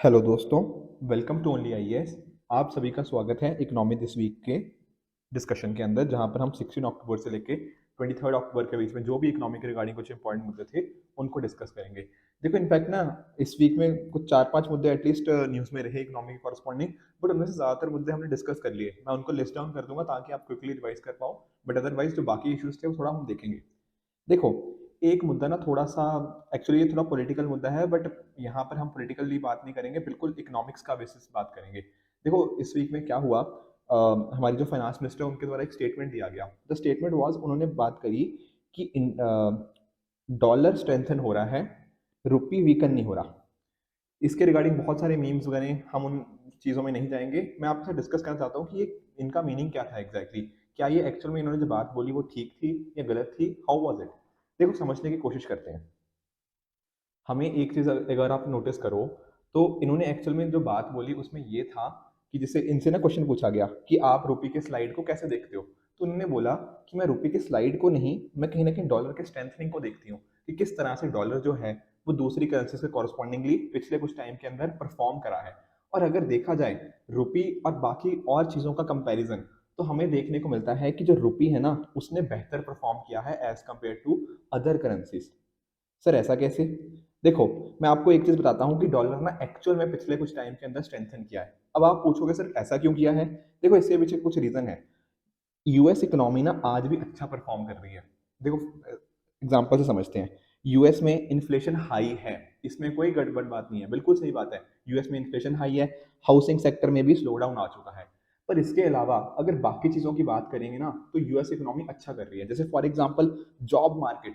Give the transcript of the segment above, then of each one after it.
Hello दोस्तों, welcome to only IAS. आप सभी का स्वागत है इकोनॉमी दिस वीक के डिस्कशन के अंदर, जहां पर हम 16 अक्टूबर से लेके 23 अक्टूबर के बीच में जो भी इकोनॉमी के रिगार्डिंग कुछ इंपॉर्टेंट मुद्दे थे उनको डिस्कस करेंगे। देखो, इनफैक्ट ना इस वीक में कुछ 4-5 मुद्दे एटलीस्ट न्यूज़ में रहे इकोनॉमी के कॉरस्पॉन्डिंग, बट उनमें से ज़्यादातर मुद्दे हमने डिस्कस कर लिए। मैं उनको लिस्ट डाउन कर दूंगा ताकि आप क्विकली रिवाइज कर पाओ, बट अदरवाइज जो बाकी इश्यूज थे वो थोड़ा हम देखेंगे। देखो, एक मुद्दा ना थोड़ा-सा, एक्चुअली ये थोड़ा पॉलिटिकल मुद्दा है, बट यहाँ पर हम पॉलिटिकली बात नहीं करेंगे, बिल्कुल इकोनॉमिक्स का बेसिस बात करेंगे। देखो, इस वीक में क्या हुआ, हमारी जो फाइनेंस मिनिस्टर है उनके द्वारा एक स्टेटमेंट दिया गया। द स्टेटमेंट वाज़, उन्होंने बात करी कि डॉलर स्ट्रेंथन हो रहा है, रुपी वीकन नहीं हो रहा। इसके रिगार्डिंग बहुत सारे मीम्स बने, हम उन चीज़ों में नहीं जाएँगे। मैं आपसे डिस्कस करना चाहता हूँ कि ये इनका मीनिंग क्या था एग्ज़ैक्टली? क्या ये एक्चुअल में इन्होंने जो बात बोली वो ठीक थी या गलत थी? How was it? देखो, समझने की कोशिश करते हैं। हमें एक चीज़ अगर आप नोटिस करो, तो इन्होंने एक्चुअल में जो बात बोली उसमें ये था कि जैसे इनसे ना क्वेश्चन पूछा गया कि आप रुपये के स्लाइड को कैसे देखते हो? तो उन्होंने बोला कि मैं रुपये के स्लाइड को नहीं, मैं कहीं न कहीं डॉलर के स्ट्रेंथनिंग को देखती हूँ, कि किस तरह से डॉलर जो है वो दूसरी करेंसी से कॉरस्पॉन्डिंगली पिछले कुछ टाइम के अंदर परफॉर्म करा है। और अगर देखा जाए रुपी और बाकी और चीज़ों का कंपैरिजन, तो हमें देखने को मिलता है कि जो रुपी है ना, उसने बेहतर परफॉर्म किया है as compare to other currencies. Sir, ऐसा कैसे? देखो, मैं आपको एक चीज़ बताता हूँ कि डॉलर ना एक्चुअल में पिछले कुछ टाइम के अंदर स्ट्रेंथन किया है। अब आप पूछोगे सर ऐसा क्यों किया है? देखो, इसके पीछे कुछ रीज़न है। यूएस इकोनॉमी ना आज भी अच्छा परफॉर्म कर रही है। देखो, एग्जांपल से समझते हैं। यूएस में इन्फ्लेशन हाई है, इसमें कोई गड़बड़ बात नहीं है, बिल्कुल सही बात है। यूएस में इन्फ्लेशन हाई है, हाउसिंग सेक्टर में भी स्लो डाउन आ चुका है। पर इसके अलावा अगर बाकी चीज़ों की बात करेंगे ना, तो यूएस इकोनॉमी अच्छा कर रही है। जैसे फॉर एग्जांपल जॉब मार्केट,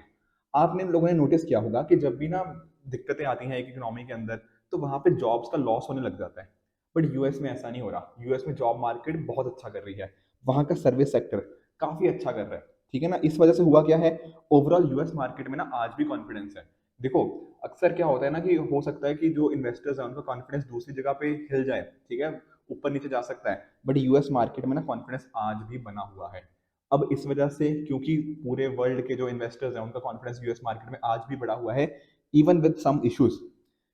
आपने लोगों ने नोटिस किया होगा कि जब भी ना दिक्कतें आती हैं एक इकोनॉमी के अंदर, तो वहाँ पे जॉब्स का लॉस होने लग जाता है। बट यूएस में ऐसा नहीं हो रहा। यूएस में जॉब मार्केट बहुत अच्छा कर रही है। वहाँ का सर्विस सेक्टर काफ़ी अच्छा कर रहा है। ठीक है ना? इस वजह से हुआ क्या है, ओवरऑल यूएस मार्केट में ना आज भी कॉन्फिडेंस है। देखो, अक्सर क्या होता है ना कि हो सकता है कि जो इन्वेस्टर्स हैं उनका कॉन्फिडेंस दूसरी जगह पे हिल जाए, ठीक है? ऊपर नीचे जा सकता है, बट यूएस मार्केट में ना कॉन्फिडेंस आज भी बना हुआ है। अब इस वजह से, क्योंकि पूरे वर्ल्ड के जो इन्वेस्टर्स हैं उनका कॉन्फिडेंस यूएस मार्केट में आज भी बढ़ा हुआ है, इवन विद सम इश्यूज।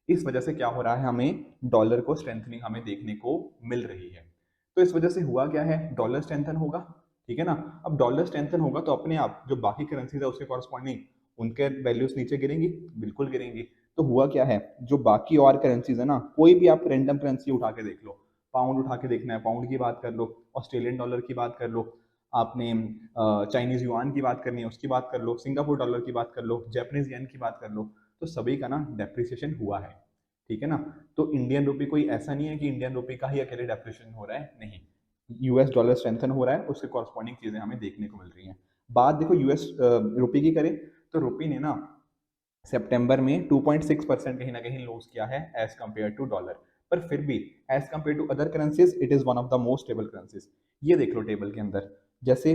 इस वजह से क्या हो रहा है, हमें डॉलर को स्ट्रेंथनिंग हमें देखने को मिल रही है। तो इस वजह से हुआ क्या है, डॉलर स्ट्रेंथन होगा, ठीक है ना? अब डॉलर स्ट्रेंथन होगा तो अपने आप जो बाकी करेंसीज है उसके कॉरस्पॉन्डिंग उनके वैल्यूज नीचे गिरेंगी, बिल्कुल गिरेंगी। तो हुआ क्या है, जो बाकी और करेंसीज है ना, कोई भी आप रैंडम करेंसी उठा के देख लो, पाउंड उठा के देखना है, पाउंड की बात कर लो, ऑस्ट्रेलियन डॉलर की बात कर लो, आपने चाइनीज युआन की बात करनी है उसकी बात कर लो, सिंगापुर डॉलर की बात कर लो, जापानीज येन की बात कर लो, तो सभी का ना डेप्रिसिएशन हुआ है। ठीक है ना? तो इंडियन रुपी कोई ऐसा नहीं है कि इंडियन रुपी का ही अकेले डेप्रिसिएशन हो रहा है, नहीं। यूएस डॉलर स्ट्रेंथन हो रहा है, उसके कॉरस्पॉन्डिंग चीजें हमें देखने को मिल रही हैं। बात देखो यूएस रुपी की करें, तो रुपी ने ना सितंबर में 2.6% कहीं ना कहीं लॉस किया है एज कम्पेयर टू डॉलर। पर फिर भी as compare to other currencies it is one of the most stable currencies. ये देख लो टेबल के अंदर, जैसे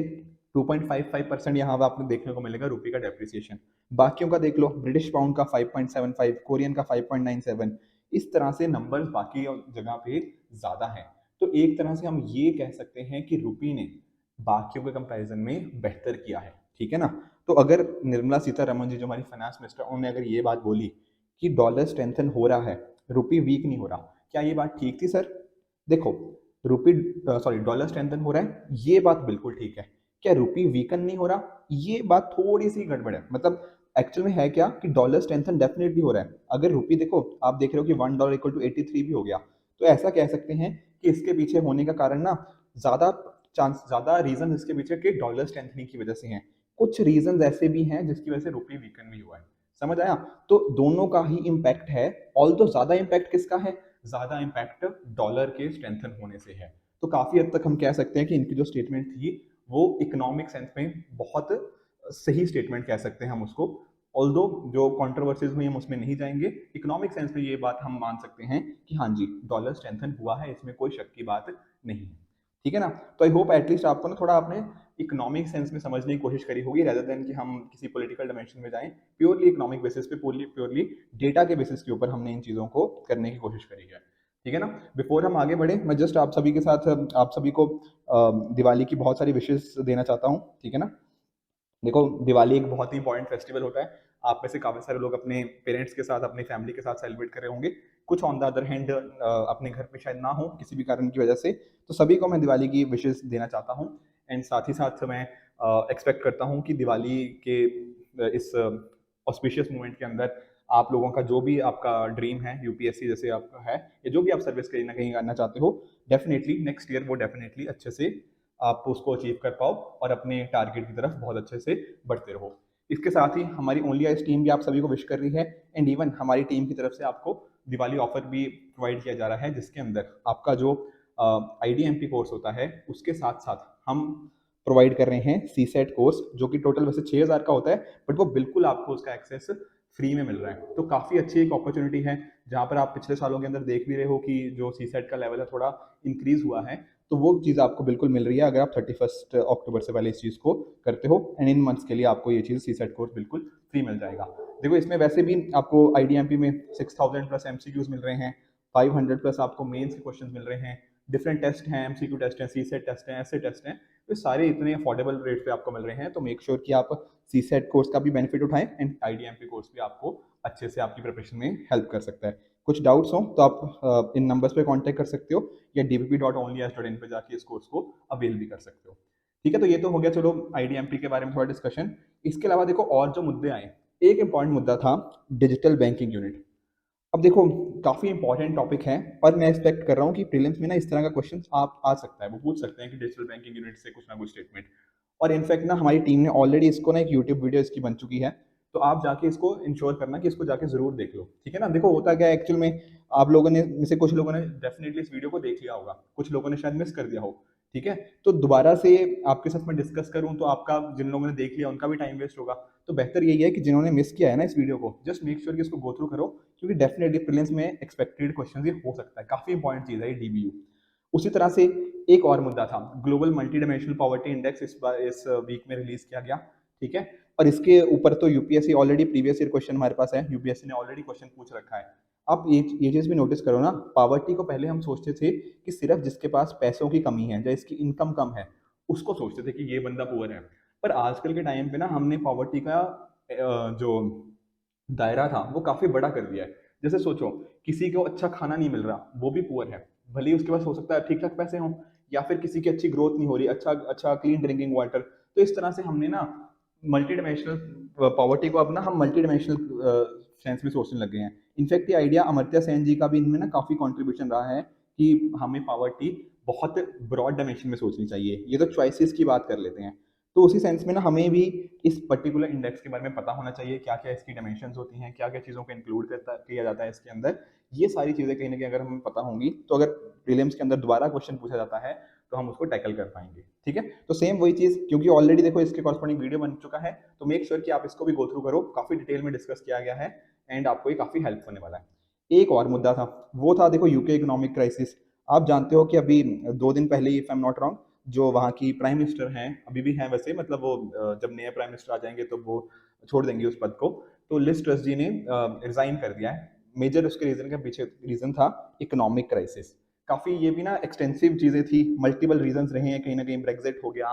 2.55% यहाँ पर आपको देखने को मिलेगा रुपये का डेप्रिसिएशन। बाकियों का देख लो, ब्रिटिश पाउंड का 5.75, कोरियन का 5.97। इस तरह से नंबर्स बाकी जगह पे ज्यादा हैं। तो एक तरह से हम ये कह सकते हैं कि रुपी ने बाकियों के कंपैरिजन में बेहतर किया है। ठीक है ना? तो अगर निर्मला सीतारमन जी, जो हमारी फाइनेंस मिनिस्टर, उन्होंने अगर ये बात बोली कि डॉलर स्ट्रेंथन हो रहा है, रुपी वीक नहीं हो रहा, क्या ये बात ठीक थी सर? देखो, रुपी सॉरी डॉलर स्ट्रेंथन हो रहा है, ये बात बिल्कुल ठीक है। क्या रुपी वीकन नहीं हो रहा? ये बात थोड़ी सी गड़बड़ है। मतलब एक्चुअल में है क्या कि डॉलर स्ट्रेंथन डेफिनेटली हो रहा है। अगर रुपी देखो, आप देख रहे हो कि $1 इक्वल टू 83 भी हो गया, तो ऐसा कह सकते हैं कि इसके पीछे होने का कारण ना ज्यादा ज्यादा रीजन इसके पीछे के डॉलर स्ट्रेंथनिंग की वजह से हैं। कुछ रीजन ऐसे भी हैं जिसकी वजह से रुपये वीकन भी हुआ है। समझ आया? तो दोनों का ही इम्पैक्ट है। ऑल तो ज्यादा इम्पैक्ट किसका है? ज्यादा इम्पैक्ट डॉलर के स्ट्रेंथन होने से है। तो काफी हद तक हम कह सकते हैं कि इनकी जो स्टेटमेंट थी वो इकोनॉमिक सेंस में बहुत सही स्टेटमेंट कह सकते हैं हम उसको। ऑल्दो जो कंट्रोवर्सीज में हम उसमें नहीं जाएंगे, इकोनॉमिक सेंस में ये बात हम मान सकते हैं कि हाँ जी, डॉलर स्ट्रेंथन हुआ है, इसमें कोई शक की बात नहीं है। ठीक है ना? तो आई होप एटलीस्ट आपको ना थोड़ा आपने इकोनॉमिक सेंस में समझने की कोशिश करी होगी, रेदर देन कि हम किसी पॉलिटिकल डायमेंशन में जाएं। प्योरली इकोनॉमिक बेसिस पे, प्योरली डेटा के बेसिस के ऊपर हमने इन चीज़ों को करने की कोशिश करी है। ठीक है ना? बिफोर हम आगे बढ़े, मैं जस्ट आप सभी के साथ आप सभी को दिवाली की बहुत सारी विशेष देना चाहता हूँ। ठीक है ना? देखो, दिवाली एक बहुत ही इंपॉर्टेंट फेस्टिवल होता है। आप में से काफ़ी सारे लोग अपने पेरेंट्स के साथ, अपनी फैमिली के साथ सेलिब्रेट कर रहे होंगे। कुछ ऑन द अदर हैंड अपने घर पे शायद ना हो किसी भी कारण की वजह से। तो सभी को मैं दिवाली की विशेस देना चाहता हूँ। एंड साथ ही साथ मैं एक्सपेक्ट करता हूँ कि दिवाली के इस ऑस्पिशियस मोमेंट के अंदर आप लोगों का जो भी आपका ड्रीम है, यूपीएससी जैसे आपका है, या जो भी आप सर्विस कहीं ना कहीं करना चाहते हो, डेफिनेटली नेक्स्ट ईयर वो डेफिनेटली अच्छे से आप उसको अचीव कर पाओ और अपने टारगेट की तरफ बहुत अच्छे से बढ़ते रहो। इसके साथ ही हमारी ओनली आइज टीम भी आप सभी को विश कर रही है। एंड इवन हमारी टीम की तरफ से आपको दिवाली ऑफर भी प्रोवाइड किया जा रहा है, जिसके अंदर आपका जो आईडीएमपी कोर्स होता है उसके साथ साथ हम प्रोवाइड कर रहे हैं सी सेट कोर्स, जो कि टोटल वैसे 6,000 का होता है, बट वो बिल्कुल आपको उसका एक्सेस फ्री में मिल रहा है। तो काफ़ी अच्छी एक अपॉर्चुनिटी है, जहाँ पर आप पिछले सालों के अंदर देख भी रहे हो कि जो सी सेट का लेवल है थोड़ा इंक्रीज हुआ है। तो वो चीज़ आपको बिल्कुल मिल रही है अगर आप 31 अक्टूबर से पहले इस चीज़ को करते हो। एंड इन मंथ्स के लिए आपको ये चीज़ सी सेट कोर्स बिल्कुल फ्री मिल जाएगा। देखो, इसमें वैसे भी आपको आईडीएमपी में 6,000 प्लस एमसीक्यूज मिल रहे हैं, 500 प्लस आपको मेंस के क्वेश्चन मिल रहे हैं, डिफरेंट टेस्ट हैं, एमसीक्यू टेस्ट हैं, सी सेट टेस्ट हैं, ऐसे टेस्ट हैं। तो सारे इतने अफोर्डेबल रेट पे आपको मिल रहे हैं। तो मेक श्योर कि आप सी सेट कोर्स का भी बेनिफिट उठाएं, एंड आईडीएमपी कोर्स भी आपको अच्छे से आपकी प्रिपरेशन में हेल्प कर सकता है। कुछ डाउट्स हो तो आप इन नंबर्स पे कांटेक्ट कर सकते हो, या dpp.onlyas.in पे जाके इस कोर्स को अवेल भी कर सकते हो। ठीक है, तो ये तो हो गया चलो आईडीएमपी के बारे में थोड़ा डिस्कशन। इसके अलावा देखो और जो मुद्दे आए, एक इंपॉर्टेंट मुद्दा था डिजिटल बैंकिंग यूनिट। अब देखो, काफ़ी इंपॉर्टेंट टॉपिक है, और मैं एक्सपेक्ट कर रहा हूँ कि प्रीलिम्स में ना इस तरह का क्वेश्चन आप आ सकता है। वो पूछ सकते हैं कि डिजिटल बैंकिंग यूनिट से कुछ ना कुछ स्टेटमेंट। और इनफैक्ट ना हमारी टीम ने ऑलरेडी इसको ना एक यूट्यूब वीडियो इसकी बन चुकी है। तो आप जाके इसको इंश्योर करना कि इसको जाके जरूर देख लो। ठीक है ना। देखो, होता क्या है एक्चुअल में, आप लोगों ने में से कुछ लोगों ने डेफिनेटली इस वीडियो को देख लिया होगा, कुछ लोगों ने शायद मिस कर दिया हो। ठीक है, तो दोबारा से आपके साथ मैं डिस्कस करूं तो आपका, जिन लोगों ने देख लिया उनका भी टाइम वेस्ट होगा। तो बेहतर यही है कि जिन्होंने मिस किया है ना इस वीडियो को, जस्ट मेक श्योर कि इसको गो थ्रू करो, क्योंकि डेफिनेटली प्रीलिम्स में एक्सपेक्टेड क्वेश्चन ये हो सकता है। काफी इंपॉर्टेंट चीज है ये डीबीयू। उसी तरह से एक और मुद्दा था, global multi dimensional poverty index इस वीक में रिलीज किया गया। ठीक है, और इसके ऊपर तो UPSC already previous year question हमारे पास है, यूपीएससी ने ऑलरेडी क्वेश्चन पूछ रखा है। आप ये चीज भी नोटिस करो ना, पॉवर्टी को पहले हम सोचते थे कि सिर्फ जिसके पास पैसों की कमी है या इसकी इनकम कम है उसको सोचते थे कि ये बंदा पुअर है। पर आजकल के टाइम पे ना हमने पॉवर्टी का जो दायरा था वो काफी बड़ा कर दिया है। जैसे सोचो, किसी को अच्छा खाना नहीं मिल रहा, वो भी पुअर है। भले ही उसके पास हो सकता है ठीक ठाक पैसे हों, या फिर किसी की अच्छी ग्रोथ नहीं हो रही, अच्छा अच्छा क्लीन ड्रिंकिंग वाटर। तो इस तरह से हमने ना मल्टी डायमेंशनल पॉवर्टी को अब ना हम मल्टी डायमेंशनल सेंस में सोचने लगे हैं। इनफैक्ट ये आइडिया अमर्त्य सेन जी का भी इनमें ना काफी कंट्रीब्यूशन रहा है कि हमें पॉवर्टी बहुत ब्रॉड डायमेंशन में सोचनी चाहिए। ये तो चॉइसेस की बात कर लेते हैं। तो उसी सेंस में ना हमें भी इस पर्टिकुलर इंडेक्स के बारे में पता होना चाहिए, क्या क्या इसकी डायमेंशंस होती हैं, क्या क्या चीज़ों को इंक्लूड करता किया जाता है इसके अंदर। ये सारी चीज़ें कहीं ना कहीं अगर हमें पता होंगी तो अगर प्रीलिम्स के अंदर दोबारा क्वेश्चन पूछा जाता है तो हम उसको टैकल कर पाएंगे। ठीक है, तो सेम वही चीज़, क्योंकि ऑलरेडी देखो इसके कॉरस्पॉन्डिंग वीडियो बन चुका है, तो मेक श्योर कि आप इसको भी गो थ्रू करो। काफ़ी डिटेल में डिस्कस किया गया है, एंड आपको ये काफ़ी हेल्प होने वाला है। एक और मुद्दा था, वो था देखो यूके इकोनॉमिक क्राइसिस। आप जानते हो कि अभी 2 दिन पहले, if I am not wrong, जो वहाँ की प्राइम मिनिस्टर हैं, अभी भी हैं वैसे, मतलब वो जब नए प्राइम मिनिस्टर आ जाएंगे तो वो छोड़ देंगे उस पद को। तो लिज ट्रस जी ने रिजाइन कर दिया है। मेजर उसके रीजन के पीछे रीजन था इकोनॉमिक क्राइसिस। काफी ये भी ना एक्सटेंसिव चीजें थी, मल्टीपल रीजन रहे हैं, कहीं ना कहीं ब्रेग्जिट हो गया,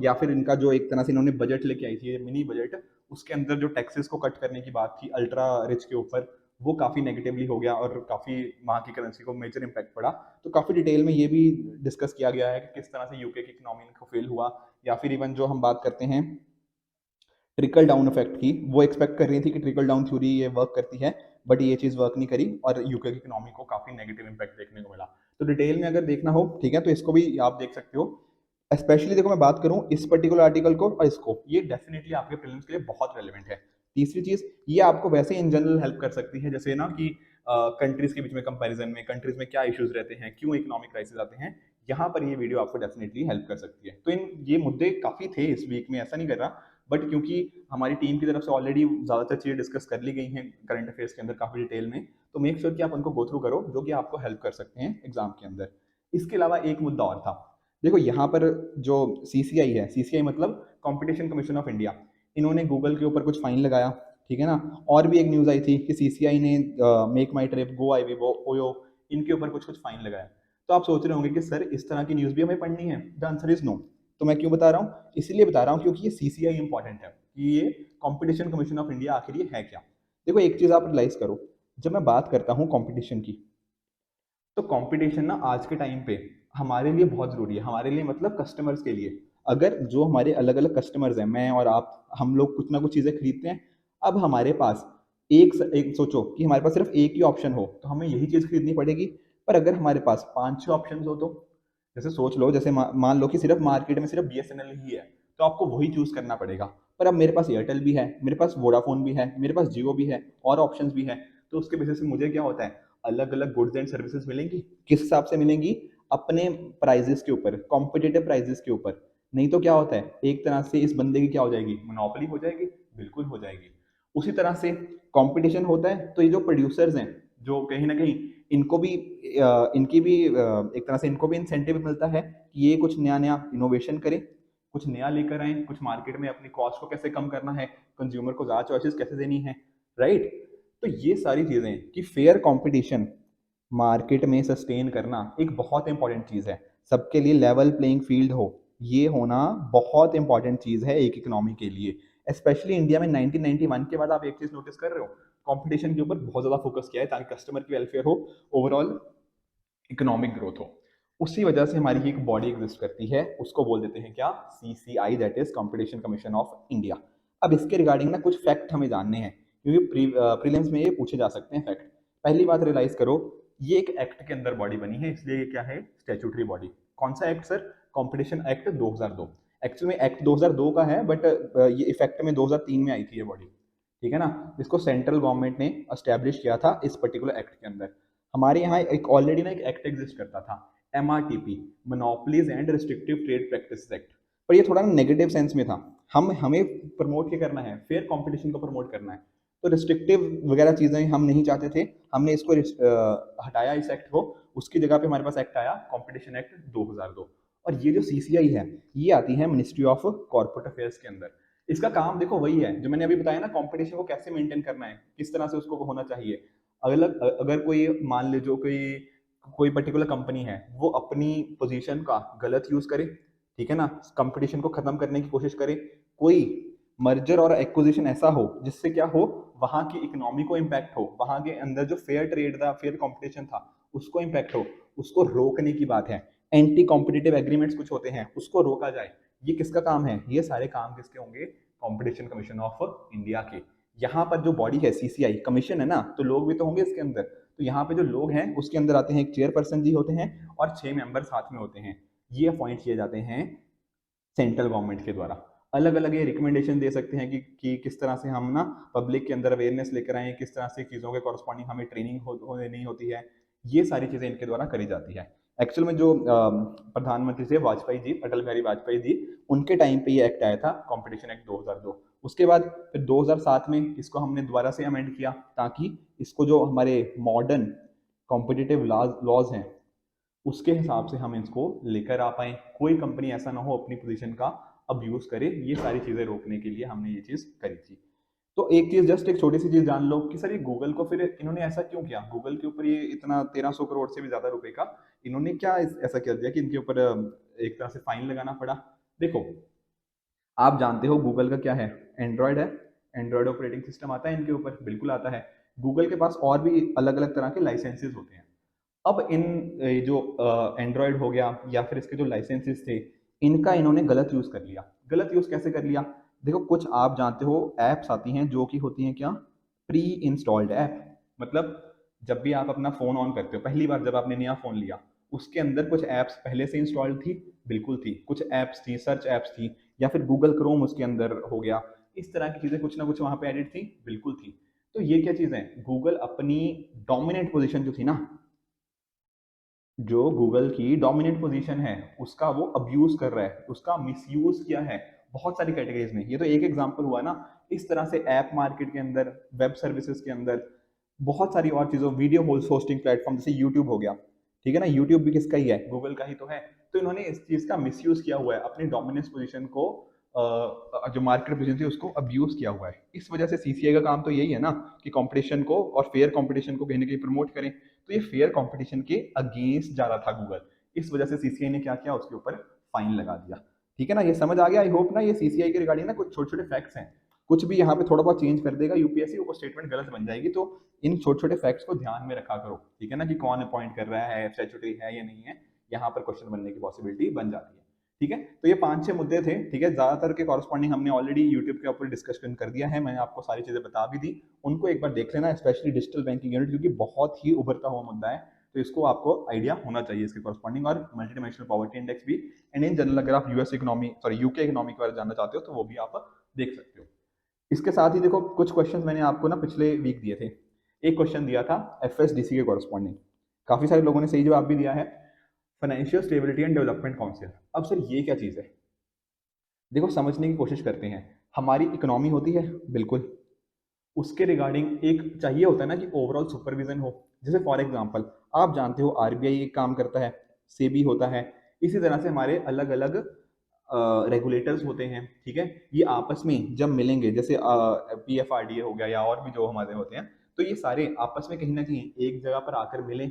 या फिर इनका जो एक तरह से इन्होंने बजट लेके आई थी मिनी बजट, उसके अंदर जो टैक्सेस को कट करने की बात थी अल्ट्रा रिच के ऊपर, वो काफी नेगेटिवली हो गया और काफी वहाँ की करेंसी को मेजर इम्पैक्ट पड़ा। तो काफी डिटेल में ये भी डिस्कस किया गया है कि किस तरह से यूके की इकोनॉमी को फेल हुआ, या फिर इवन जो हम बात करते हैं ट्रिकल डाउन इफेक्ट की, वो एक्सपेक्ट कर रही थी कि ट्रिकल डाउन थ्योरी ये वर्क करती है, बट ये चीज़ वर्क नहीं करी और यूके की इकोनॉमी को काफ़ी नेगेटिव इम्पैक्ट देखने को मिला। तो डिटेल में अगर देखना हो, ठीक है, तो इसको भी आप देख सकते हो। स्पेशली देखो, मैं बात करूं इस पर्टिकुलर आर्टिकल को और इसको, ये डेफिनेटली आपके प्रीलिम्स के लिए बहुत रेलिवेंट है। तीसरी चीज, ये आपको वैसे इन जनरल हेल्प कर सकती है, जैसे ना कि कंट्रीज के बीच में कंपैरिजन में कंट्रीज में क्या इश्यूज रहते हैं, क्यों इकोनॉमिक क्राइसिस आते हैं, यहाँ पर ये वीडियो आपको डेफिनेटली हेल्प कर सकती है। तो इन ये मुद्दे काफी थे इस वीक में, ऐसा नहीं कर रहा, बट क्योंकि हमारी टीम की तरफ से ऑलरेडी ज्यादातर चीजें डिस्कस कर ली गई हैं करंट अफेयर्स के अंदर काफी डिटेल में, तो मेक श्योर कि आप उनको गो थ्रू करो, जो कि आपको हेल्प कर सकते हैं एग्जाम के अंदर। इसके अलावा एक मुद्दा और था। देखो, यहाँ पर जो सीसीआई है, सीसीआई मतलब कंपटीशन कमीशन ऑफ इंडिया, इन्होंने गूगल के ऊपर कुछ फाइन लगाया। ठीक है ना। और भी एक न्यूज़ आई थी कि सीसीआई ने मेक माई ट्रिप, गो आई विवो, ओयो, इनके ऊपर कुछ कुछ फाइन लगाया। तो आप सोच रहे होंगे कि सर इस तरह की न्यूज़ भी हमें पढ़नी है। The answer is no. तो मैं क्यों बता रहा हूँ, इसलिए बता रहा हूँ क्योंकि ये सीसीआई इंपॉर्टेंट है कि ये कंपटीशन कमीशन ऑफ इंडिया आखिर ये है क्या। देखो एक चीज़ आप रियलाइज करो, जब मैं बात करता हूँ कंपटीशन की, तो कंपटीशन ना आज के टाइम पे हमारे लिए बहुत ज़रूरी है। हमारे लिए मतलब कस्टमर्स के लिए, अगर जो हमारे अलग अलग कस्टमर्स हैं, मैं और आप, हम लोग कुछ ना कुछ चीज़ें खरीदते हैं। अब हमारे पास एक सोचो कि हमारे पास सिर्फ एक ही ऑप्शन हो तो हमें यही चीज़ खरीदनी पड़ेगी। पर अगर हमारे पास पाँच छः ऑप्शन हो, तो जैसे सोच लो, जैसे मान लो कि सिर्फ मार्केट में सिर्फ बीएसएनएल ही है, तो आपको वही चूज़ करना पड़ेगा। पर अब मेरे पास एयरटेल भी है, मेरे पास वोडाफोन भी है, मेरे पास जियो भी है, और ऑप्शंस भी है। तो उसके बेसिस पे मुझे क्या होता है, अलग अलग गुड्स एंड सर्विसेज मिलेंगी। किस हिसाब से मिलेंगी, अपने प्राइजेस के ऊपर, कॉम्पिटिटिव प्राइजेस के ऊपर। नहीं तो क्या होता है, एक तरह से इस बंदे की क्या हो जाएगी, मोनोपोली हो जाएगी। बिल्कुल हो जाएगी। उसी तरह से कंपटीशन होता है तो ये जो प्रोड्यूसर्स हैं, जो कहीं ना कहीं इनको भी इनकी भी एक तरह से इनको भी इंसेंटिव मिलता है कि ये कुछ नया नया इनोवेशन करें, कुछ नया लेकर आए, कुछ मार्केट में अपनी कॉस्ट को कैसे कम करना है, कंज्यूमर को ज़्यादा चॉइसेस कैसे देनी है। राइट। तो ये सारी चीज़ें कि फेयर कंपटीशन मार्केट में सस्टेन करना एक बहुत इंपॉर्टेंट चीज़ है। सबके लिए लेवल प्लेइंग फील्ड हो, ये होना बहुत इंपॉर्टेंट चीज़ है एक इकोनॉमी के लिए। स्पेशली इंडिया में 1991 के बाद आप एक चीज़ नोटिस कर रहे हो, कंपटीशन के ऊपर बहुत ज़्यादा फोकस किया है ताकि कस्टमर की वेलफेयर हो, ओवरऑल इकोनॉमिक ग्रोथ हो। उसी वजह से हमारी एक बॉडी एग्जिस्ट करती है, उसको बोल देते हैं क्या, CCI, that is competition commission of India. अब इसके रिगार्डिंग ना कुछ फैक्ट हमें जानने हैं, क्योंकि प्रीलिम्स में ये पूछे जा सकते हैं फैक्ट। पहली बात रियलाइज करो, ये एक एक्ट के अंदर बॉडी बनी है, इसलिए ये क्या है, स्टैट्यूटरी बॉडी। कौन सा act sir, competition act 2002। Actually में एक्ट 2002 का है, बट ये इफेक्ट में 2003 में आई थी ये बॉडी। ठीक है ना। इसको सेंट्रल गवर्नमेंट ने एस्टेब्लिश किया था इस पर्टिकुलर एक्ट के अंदर। हमारे यहाँ एक ऑलरेडी ना एक एक्ट एग्जिस्ट करता था, MRTP, monopolies and restrictive trade practice act. पर ये थोड़ा नेगेटिव सेंस में था। हमें प्रमोट क्या करना है, फेयर कंपटीशन को प्रमोट करना है। तो रिस्ट्रिक्टिव वगैरह चीज़ें हम नहीं चाहते थे, हमने इसको हटाया इस एक्ट को। उसकी जगह पे हमारे पास एक्ट आया कॉम्पिटिशन एक्ट 2002। और ये जो सीसीआई है, ये आती है मिनिस्ट्री ऑफ कॉर्पोरेट अफेयर्स के अंदर। इसका काम देखो वही है जो मैंने अभी बताया ना, कंपटीशन को कैसे मेंटेन करना है, किस तरह से उसको होना चाहिए। अगर अगर कोई मान लीजिए कोई कोई पर्टिकुलर कंपनी है, वो अपनी पोजीशन का गलत यूज करे, ठीक है ना, कंपटीशन को खत्म करने की कोशिश करे, कोई मर्जर और एक्विजिशन ऐसा हो जिससे क्या हो, वहां की इकोनॉमी को इम्पैक्ट हो, वहां के अंदर जो फेयर ट्रेड था, फेयर कंपटीशन था, उसको इम्पैक्ट हो, उसको रोकने की बात है। एंटी कॉम्पिटिटिव एग्रीमेंट्स कुछ होते हैं, उसको रोका जाए। ये किसका काम है, ये सारे काम किसके होंगे, कंपटीशन कमीशन ऑफ इंडिया के। यहाँ पर जो बॉडी है सीसीआई कमीशन है ना, तो लोग भी तो होंगे इसके अंदर। तो यहाँ पे जो लोग हैं उसके अंदर आते हैं, एक चेयरपर्सन जी होते हैं और 6 मेंबर साथ में होते हैं। ये अपॉइंट किए जाते हैं सेंट्रल गवर्नमेंट के द्वारा। अलग अलग ये रिकमेंडेशन दे सकते हैं कि किस तरह से हम ना पब्लिक के अंदर अवेयरनेस लेकर आए, किस तरह से चीज़ों के कॉरस्पॉन्डिंग हमें ट्रेनिंग नहीं होती है। ये सारी चीज़ें इनके द्वारा करी जाती है। एक्चुअल में जो प्रधानमंत्री थे वाजपेयी जी, अटल बिहारी वाजपेयी जी, उनके टाइम पे ये एक्ट आया था, कॉम्पिटिशन एक्ट 2002। उसके बाद फिर 2007 में इसको हमने दोबारा से अमेंड किया, ताकि इसको जो हमारे मॉडर्न कॉम्पिटिटिव लॉज हैं उसके हिसाब से हम इसको लेकर आ पाए, कोई कंपनी ऐसा ना हो अपनी पोजीशन का अब्यूज करे। ये सारी चीजें रोकने के लिए हमने ये चीज करी थी। तो एक चीज, जस्ट एक छोटी सी चीज जान लो कि सर ये गूगल को फिर इन्होंने ऐसा क्यों किया, गूगल के ऊपर ये इतना 1300 करोड़ से भी ज्यादा रुपए का इन्होंने क्या ऐसा कर दिया कि इनके ऊपर एक तरह से फाइन लगाना पड़ा। देखो, आप जानते हो गूगल का क्या है, एंड्रॉयड है, एंड्रॉयड ऑपरेटिंग सिस्टम आता है इनके ऊपर, बिल्कुल आता है। गूगल के पास और भी अलग अलग तरह के लाइसेंसेस होते हैं। अब इन जो एंड्रॉयड हो गया या फिर इसके जो लाइसेंसेस थे, इनका इन्होंने गलत यूज कर लिया। गलत यूज कैसे कर लिया, देखो कुछ आप जानते हो एप्स आती हैं जो कि होती हैं क्या, प्री इंस्टॉल्ड ऐप। मतलब जब भी आप अपना फोन ऑन करते हो, पहली बार जब आपने नया फोन लिया, उसके अंदर कुछ एप्स पहले से इंस्टॉल्ड थी, बिल्कुल थी। कुछ एप्स थी, सर्च एप्स थी, या फिर गूगल क्रोम उसके अंदर हो गया, इस तरह की चीजें कुछ ना कुछ वहां पे एडिट थी, बिल्कुल थी। तो ये क्या चीजें, गूगल अपनी डोमिनेंट पोजीशन जो थी ना, जो गूगल की डोमिनेंट पोजीशन है उसका वो अब्यूज कर रहा है, उसका मिसयूज किया है बहुत सारी कैटेगरीज में। ये तो एक एग्जांपल हुआ ना। इस तरह से ऐप मार्केट के अंदर, वेब सर्विसेज के अंदर, बहुत सारी और चीज़ों, वीडियो होस्टिंग प्लेटफॉर्म जैसे यूट्यूब हो गया, ठीक है ना, यूट्यूब भी किसका ही है, गूगल का ही तो है। तो इन्होंने इस चीज़ का मिसयूज किया हुआ है, अपनी डोमिनेंस पोजीशन को, जो मार्केट पोजीशन थी उसको अब्यूज किया हुआ है। इस वजह से सीसीआई का काम तो यही है ना कि कंपटीशन को और फेयर कंपटीशन को कहीं ना कहीं प्रमोट करें। तो ये फेयर कंपटीशन के अगेंस्ट जा रहा था गूगल, इस वजह से सीसीआई ने क्या किया, उसके ऊपर फाइन लगा दिया। ठीक है ना, ये समझ आ गया आई होप ना। ये सीसीआई के रिगार्डिंग ना कुछ छोटे छोटे फैक्ट्स हैं, कुछ भी यहाँ पे थोड़ा बहुत चेंज कर देगा यूपीएससी, वो स्टेटमेंट गलत बन जाएगी। तो इन छोटे छोटे फैक्ट्स को ध्यान में रखा करो, ठीक है ना, कि कौन अपॉइंट कर रहा है, स्टैट्यूटरी है या नहीं है, यहाँ पर क्वेश्चन बनने की पॉसिबिलिटी बन जाती है। ठीक है, तो ये 5-6 मुद्दे थे। ठीक है, ज्यादातर के कॉरस्पॉन्डिंग हमने ऑलरेडी यूट्यूब के ऊपर डिस्कशन कर दिया है, मैंने आपको सारी चीजें बता भी दी, उनको एक बार देख लेना, स्पेशली डिजिटल बैंकिंग यूनिट, क्योंकि बहुत ही उभरता हुआ मुद्दा है, तो इसको आपको आइडिया होना चाहिए इसके कॉरस्पॉन्डिंग, और मल्टीडायमेंशनल पॉवर्टी इंडेक्स भी। एंड इन जनरल अगर आप US economy sorry UK economy के बारे में जानना चाहते हो तो वो भी आप देख सकते हो। इसके साथ ही देखो कुछ क्वेश्चंस मैंने आपको ना पिछले वीक दिए थे। एक क्वेश्चन दिया था एफएसडीसी के कॉरस्पॉन्डिंग, काफी सारे लोगों ने सही जवाब भी दिया है, financial stability and development council. अब सर ये क्या चीज है, देखो समझने की कोशिश करते हैं। हमारी इकोनॉमी होती है, बिल्कुल, उसके रिगार्डिंग एक चाहिए होता है ना कि ओवरऑल सुपरविजन हो। जैसे फॉर एग्जांपल आप जानते हो आरबीआई एक काम करता है, सेबी होता है, इसी तरह से हमारे अलग अलग रेगुलेटर्स होते हैं। ठीक है, ये आपस में जब मिलेंगे, जैसे पीएफआरडीए हो गया या और भी जो हमारे होते हैं, तो ये सारे आपस में कहीं ना कहीं एक जगह पर आकर मिले,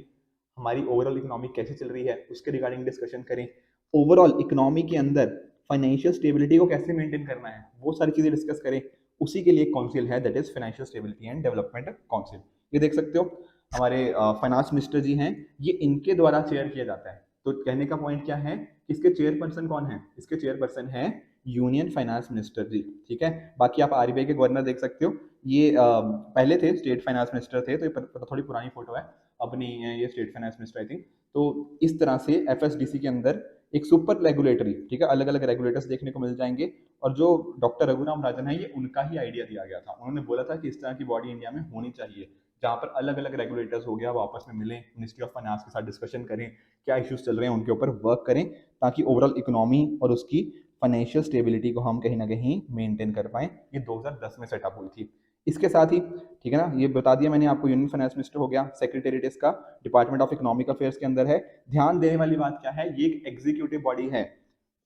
हमारी ओवरऑल इकोनॉमी कैसे चल रही है उसके रिगार्डिंग डिस्कशन करें, ओवरऑल इकोनॉमी के अंदर फाइनेंशियल स्टेबिलिटी को कैसे मेंटेन करना है वो सारी चीजें डिस्कस करें। उसी के लिए एक काउंसिल है, that is financial stability and development council. ये देख सकते हो हमारे फाइनेंस मिनिस्टर जी हैं, ये इनके द्वारा चेयर किया जाता है। तो कहने का पॉइंट क्या है, इसके चेयरपर्सन कौन है, इसके चेयरपर्सन है यूनियन फाइनेंस मिनिस्टर जी। ठीक है, बाकी आप आरबीआई के गवर्नर देख सकते हो, ये पहले थे स्टेट फाइनेंस मिनिस्टर थे, तो ये थोड़ी पुरानी फोटो है, अब नहीं है, ये state finance minister I think. तो इस तरह से एफएसडीसी के अंदर एक सुपर रेगुलेटरी, ठीक है, अलग अलग रेगुलेटर्स देखने को मिल जाएंगे। और जो डॉक्टर रघुराम राजन है, ये उनका ही आइडिया दिया गया था, उन्होंने बोला था कि इस तरह की बॉडी इंडिया में होनी चाहिए, जहाँ पर अलग अलग रेगुलेटर्स हो गया, वो आपस में मिलें, मिनिस्ट्री ऑफ फाइनेंस के साथ डिस्कशन करें, क्या इश्यूज चल रहे हैं उनके ऊपर वर्क करें, ताकि ओवरऑल इकोनॉमी और उसकी फाइनेंशियल स्टेबिलिटी को हम कहीं ना कहीं मेंटेन कर पाएं। ये 2010 में सेटअप हुई थी। इसके साथ ही, ठीक है ना, ये बता दिया मैंने आपको, यूनियन फाइनेंस मिनिस्टर हो गया, सेक्रेटेरिएट इसका डिपार्टमेंट ऑफ इकोनॉमिक अफेयर्स के अंदर है। ध्यान देने वाली बात क्या है, ये एक एग्जीक्यूटिव बॉडी है,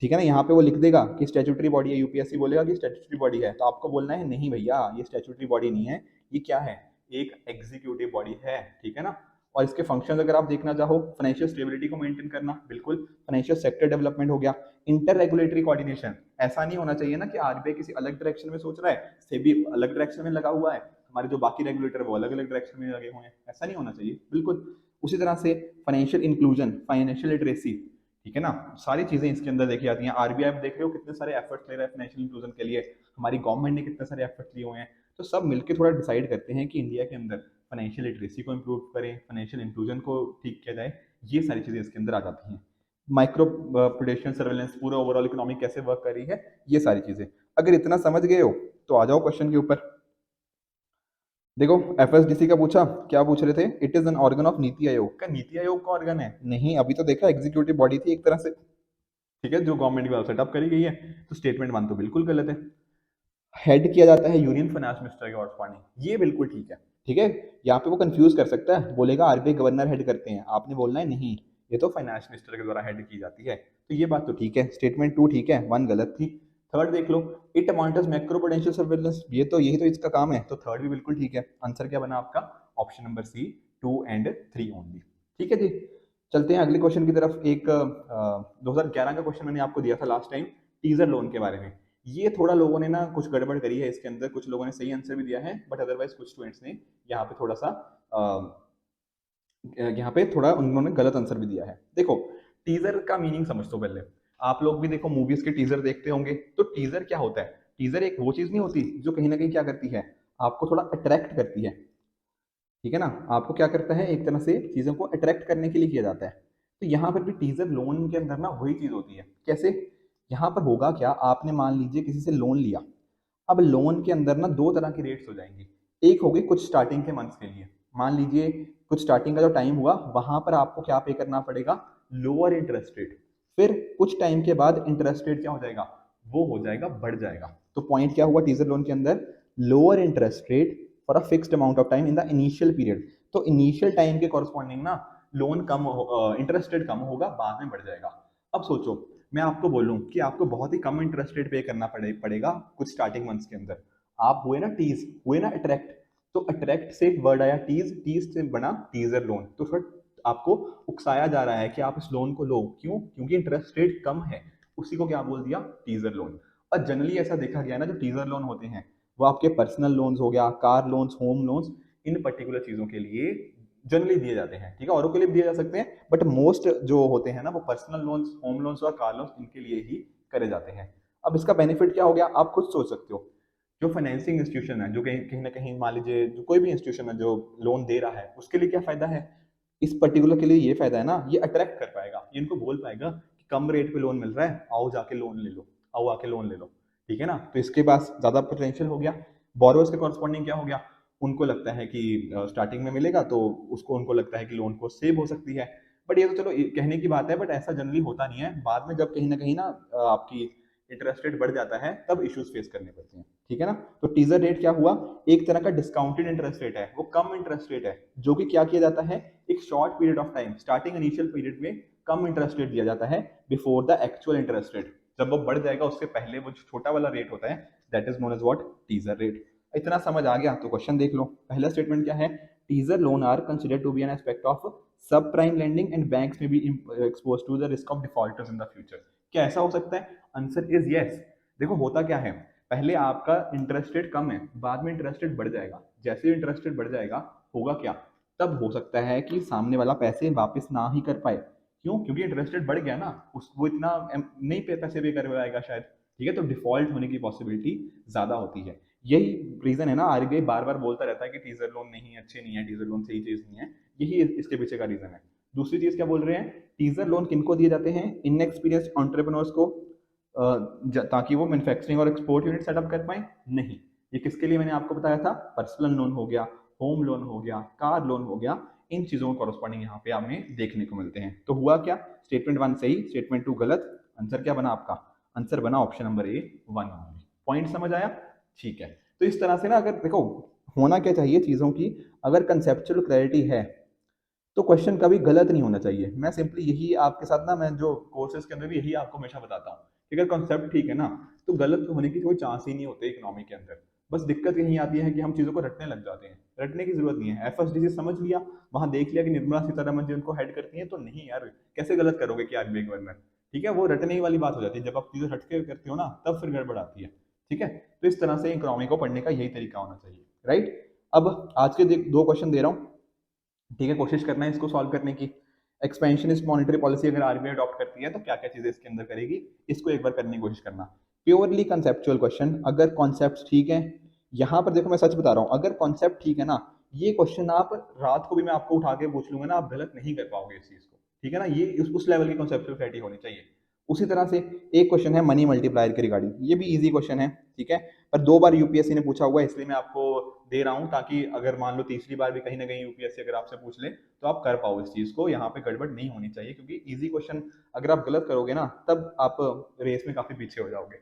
ठीक है ना, यहाँ पे वो लिख देगा कि स्टैट्यूटरी बॉडी है, यूपीएससी बोलेगा कि स्टैट्यूटरी बॉडी है, तो आपको बोलना है नहीं भैया ये स्टैट्यूटरी बॉडी नहीं है, ये क्या है, एक एग्जीक्यूटिव बॉडी है। ठीक है ना, और इसके फंक्शंस अगर आप देखना चाहो, फाइनेंशियल स्टेबिलिटी को मेंटेन करना, बिल्कुल, फाइनेंशियल सेक्टर डेवलपमेंट हो गया, इंटर रेगुलेटरी कोऑर्डिनेशन, ऐसा नहीं होना चाहिए ना कि आरबीआई किसी अलग डायरेक्शन में सोच रहा है, सेबी अलग डायरेक्शन में लगा हुआ है, हमारे जो बाकी रेगुलेटर वो अलग अलग डायरेक्शन में लगे हुए हैं, ऐसा नहीं होना चाहिए, बिल्कुल। उसी तरह से फाइनेंशियल इंक्लूजन, फाइनेंशियल लिटरेसी, ठीक है ना, सारी चीजें इसके अंदर देखी जाती हैं। आरबीआई देख रहे हो कितने सारे एफर्ट्स ले रहा है फाइनेंशियल इंक्लूजन के लिए, हमारी गवर्नमेंट ने कितने सारे एफर्ट्स लिए हुए हैं, तो सब मिलकर थोड़ा डिसाइड करते हैं कि इंडिया के अंदर फाइनेंशियल लिटरेसी को इम्प्रूव करें, फाइनेंशियल इंक्लूजन को ठीक किया जाए, ये सारी चीजें इसके अंदर आ जाती हैं। माइक्रो प्रूडेंशियल सर्वेलेंस, पूरा ओवरऑल इकोनॉमी कैसे वर्क कर रही है, ये सारी चीजें अगर इतना समझ गए हो तो आ जाओ क्वेश्चन के ऊपर। देखो एफएसडीसी का पूछा, क्या पूछ रहे थे, it is an organ of NITI Aayog, का नीति आयोग का ऑर्गन है, नहीं, अभी तो देखा एग्जीक्यूटिव बॉडी थी एक तरह से, ठीक है, जो गवर्नमेंट की सेटअप करी गई है, तो स्टेटमेंट वन तो बिल्कुल गलत है। हेड किया जाता है यूनियन फाइनेंस मिनिस्टर के कॉरस्पॉन्डिंग, ये बिल्कुल ठीक है। ठीक है, यहाँ पे वो कंफ्यूज कर सकता है, बोलेगा आरबीआई गवर्नर हेड करते हैं, आपने बोलना है नहीं, ये तो फाइनेंस मिनिस्टर के द्वारा हेड की जाती है, तो ये बात तो ठीक है, स्टेटमेंट टू ठीक है, वन गलत थी। थर्ड देख लो, it monitors macro prudential surveillance, ये तो यही तो इसका काम है, तो थर्ड भी बिल्कुल ठीक है। आंसर क्या बना आपका, ऑप्शन नंबर सी, 2 और 3 ओनली। ठीक है जी, चलते हैं अगले क्वेश्चन की तरफ। एक 2011 का क्वेश्चन मैंने आपको दिया था लास्ट टाइम, टीजर लोन के बारे में। ये थोड़ा लोगों ने ना कुछ गड़बड़ करी है इसके अंदर, कुछ लोगों ने सही आंसर भी दिया है, बट अदरवाइज कुछ स्टूडेंट्स ने यहाँ पे थोड़ा सा यहाँ पे थोड़ा उन्होंने गलत आंसर भी दिया है। देखो टीजर का मीनिंग समझ दो पहले, आप लोग भी देखो मूवीज के टीजर देखते होंगे, तो टीजर क्या होता है, टीजर एक वो चीज नहीं होती जो कहीं ना कहीं क्या करती है, आपको थोड़ा अट्रैक्ट करती है, ठीक है ना, आपको क्या करता है, एक तरह से चीजों को अट्रैक्ट करने के लिए किया जाता है। तो यहाँ पर भी टीजर लोन के अंदर ना वही चीज होती है। कैसे, यहाँ पर होगा क्या, आपने मान लीजिए किसी से लोन लिया, अब लोन के अंदर ना दो तरह की रेट्स हो जाएंगी, एक होगी कुछ स्टार्टिंग के मंथ्स के लिए, मान लीजिए कुछ स्टार्टिंग का जो टाइम हुआ वहां पर आपको क्या पे करना पड़ेगा, लोअर इंटरेस्ट रेट, फिर कुछ टाइम के बाद इंटरेस्ट रेट क्या हो जाएगा, वो हो जाएगा, बढ़ जाएगा। तो पॉइंट क्या हुआ टीजर लोन के अंदर, lower interest rate for a fixed amount of time in the initial period, तो इनिशियल टाइम के कॉरस्पॉन्डिंग ना लोन कम, इंटरेस्ट रेट कम होगा, बाद में बढ़ जाएगा। अब सोचो मैं आपको बोलूं कि आपको बहुत ही कम इंटरेस्ट रेट पे करना पड़ेगा कुछ स्टार्टिंग मंथ्स के अंदर, आप हुए ना टीज, हुए ना अट्रैक्ट, तो अट्रैक्ट से एक वर्ड आया टीज, टीज से बना टीजर लोन, तो थोड़ा आपको उकसाया जा रहा है कि आप इस लोन को लो, क्यों, क्योंकि इंटरेस्ट रेट कम है, उसी को क्या बोल दिया, टीजर लोन। और जनरली ऐसा देखा गया है ना, जो टीजर लोन होते हैं वो आपके पर्सनल लोन्स हो गया, कार लोन्स, होम लोन्स, इन पर्टिकुलर चीजों के लिए जनरली दिए जाते हैं। ठीक है, औरों के लिए भी दिए जा सकते हैं, बट मोस्ट जो होते हैं ना वो पर्सनल लोन्स, होम लोन्स और कार लोन्स, इनके लिए ही करे जाते हैं। अब इसका बेनिफिट क्या हो गया, आप खुद सोच सकते हो। जो फाइनेंसिंग इंस्टीट्यूशन है, जो कहीं कहीं ना कहीं मान लीजिए जो कोई भी इंस्टीट्यूशन है जो लोन दे रहा है, उसके लिए क्या फायदा है, इस पर्टिकुलर के लिए ये फायदा है ना, ये अट्रैक्ट कर पाएगा, ये इनको बोल पाएगा कि कम रेट पे लोन मिल रहा है, आओ जाके लोन ले लो, आओ आके लोन ले लो। ठीक है ना, तो इसके पास ज्यादा पोटेंशियल हो गया। बोरोवर्स के कॉरस्पॉन्डिंग क्या हो गया, उनको लगता है कि स्टार्टिंग में मिलेगा तो उसको उनको लगता है कि लोन को सेव हो सकती है। बट ये तो चलो कहने की बात है, बट ऐसा जनरली होता नहीं है। बाद में जब कहीं ना कहीं ना आपकी इंटरेस्ट रेट बढ़ जाता है तब इश्यूज फेस करने पड़ते हैं। ठीक है ना, तो टीजर रेट क्या हुआ, एक तरह का डिस्काउंटेड इंटरेस्ट रेट है, वो कम इंटरेस्ट रेट है, जो कि क्या किया जाता है, एक short period of time, starting initial period में कम इंटरेस्ट रेट दिया जाता है before the actual interest rate. जब वो बढ़ जाएगा उसके पहले वो जो छोटा वाला रेट होता है, that is known as what, teaser rate. इतना समझ आ गया तो क्वेश्चन देख लो। पहला स्टेटमेंट क्या है, teaser loan are considered to be an aspect of sub prime lending and banks may be expose to the risk of defaulters in the future. क्या ऐसा हो सकता है, आंसर इज यस। देखो होता क्या है, पहले आपका इंटरेस्ट रेट कम है, बाद में इंटरेस्ट रेट बढ़ जाएगा, जैसे इंटरेस्ट रेट बढ़ जाएगा होगा क्या, तब हो सकता है कि सामने वाला पैसे वापस ना ही कर पाए। क्यों, क्योंकि इंटरेस्ट रेट बढ़ गया ना, वो इतना नहीं पैसे पे कर पाएगा शायद। ठीक है, तो डिफॉल्ट होने की पॉसिबिलिटी ज्यादा होती है। यही रीजन है ना, आरबीआई बार बार बोलता रहता है कि टीजर लोन नहीं अच्छे नहीं है, टीजर लोन सही चीज नहीं है, यही इसके पीछे का रीजन है। दूसरी चीज क्या बोल रहे हैं, टीजर लोन किनको दिए जाते हैं, इनएक्सपीरियंस्ड एंटरप्रेन्योर्स को, ताकि वो मैन्युफैक्चरिंग और एक्सपोर्ट यूनिट सेटअप कर पाए। नहीं, ये किसके लिए मैंने आपको बताया था, पर्सनल लोन हो गया, होम लोन हो गया, कार लोन हो गया, इन चीजों को कॉरस्पॉन्डिंग यहाँ पे हमें देखने को मिलते हैं। तो हुआ क्या, स्टेटमेंट 1 सही, स्टेटमेंट 2 गलत। आंसर क्या बना आपका, आंसर बना ऑप्शन नंबर ए 1। पॉइंट समझ आया, ठीक है। तो इस तरह से ना, अगर देखो होना क्या चाहिए चीजों की, अगर कंसेप्चुअल क्लैरिटी है तो क्वेश्चन कभी गलत नहीं होना चाहिए। मैं सिंपली यही आपके साथ ना, मैं जो कोर्सेज के अंदर भी यही आपको हमेशा बताता हूँ कि अगर कॉन्सेप्ट ठीक है ना तो गलत होने की कोई चांस ही नहीं होते इकोनॉमी के अंदर। बस दिक्कत यही आती है कि हम चीजों को रटने लग जाते हैं। रटने की जरूरत नहीं है, एफएसडीसी समझ लिया, वहां देख लिया कि निर्मला सीतारमन जी उनको हेड करती हैं, तो नहीं यार कैसे गलत करोगे कि आरबीआई गवर्नर। ठीक है, वो रटने वाली बात हो जाती है, जब आप चीजें रट के करते हो ना तब फिर गड़बड़ आती है। ठीक है, तो इस तरह से इकोनॉमी को पढ़ने का यही तरीका होना चाहिए, राइट। अब आज के दो क्वेश्चन दे रहा हूँ, ठीक है, कोशिश करना है इसको सॉल्व करने की। एक्सपेंशनिस्ट मॉनेटरी पॉलिसी अगर आरबीआई अडॉप्ट करती है तो क्या क्या चीजें इसके अंदर करेगी, इसको एक बार करने की कोशिश करना। प्योरली कंसेप्चुअल क्वेश्चन, अगर कॉन्सेप्ट ठीक है, यहाँ पर देखो मैं सच बता रहा हूँ, अगर कॉन्सेप्ट ठीक है ना, ये क्वेश्चन आप रात को भी मैं आपको उठा के पूछ लूंगा ना, आप गलत नहीं कर पाओगे इस चीज को। ठीक है ना, ये उस लेवल की कॉन्सेप्चुअल क्लैरिटी होनी चाहिए। उसी तरह से एक क्वेश्चन है मनी मल्टीप्लायर के रिगार्डिंग, ये भी इजी क्वेश्चन है। ठीक है, पर 2 बार यूपीएससी ने पूछा हुआ है, इसलिए मैं आपको दे रहा हूं, ताकि अगर मान लो तीसरी बार भी कहीं ना कहीं यूपीएससी अगर आपसे पूछ ले तो आप कर पाओ इस चीज को। यहाँ पे गड़बड़ नहीं होनी चाहिए, क्योंकि इजी क्वेश्चन अगर आप गलत करोगे ना तब आप रेस में काफी पीछे हो जाओगे।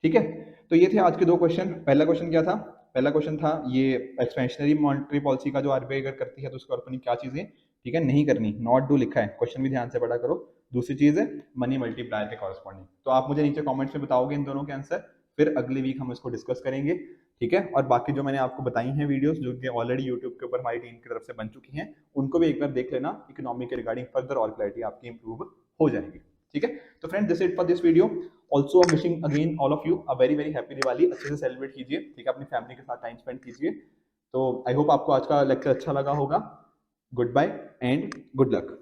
ठीक है, तो ये थे आज के 2 क्वेश्चन। पहला क्वेश्चन क्या था, पहला क्वेश्चन था ये एक्सपेंशनरी मॉनेटरी पॉलिसी का जो आरबीआई अगर करती है तो उसके अपनी क्या चीजें, ठीक है, नहीं करनी, नॉट डू लिखा है, क्वेश्चन भी ध्यान से पढ़ा करो। दूसरी चीज है मनी मल्टीप्लायर के कॉरस्पॉन्डिंग। तो आप मुझे नीचे कमेंट्स में बताओगे इन दोनों के आंसर, फिर अगली वीक हम इसको डिस्कस करेंगे। ठीक है, और बाकी जो मैंने आपको बताई हैं वीडियोस जो कि ऑलरेडी यूट्यूब के ऊपर हमारी टीम की तरफ से बन चुकी हैं, उनको भी एक बार देख लेना, इकोनॉमी के रिगार्डिंग फर्दर और क्लैरिटी आपकी इंप्रूव हो जाएगी। ठीक है, तो friend this it for this video. Also wishing again all of you a very very happy Diwali, अच्छे से सेलिब्रेट कीजिए। ठीक है, अपनी फैमिली के साथ टाइम स्पेंड कीजिए। तो आई होप आपको आज का लेक्चर अच्छा लगा होगा। Good bye and good luck.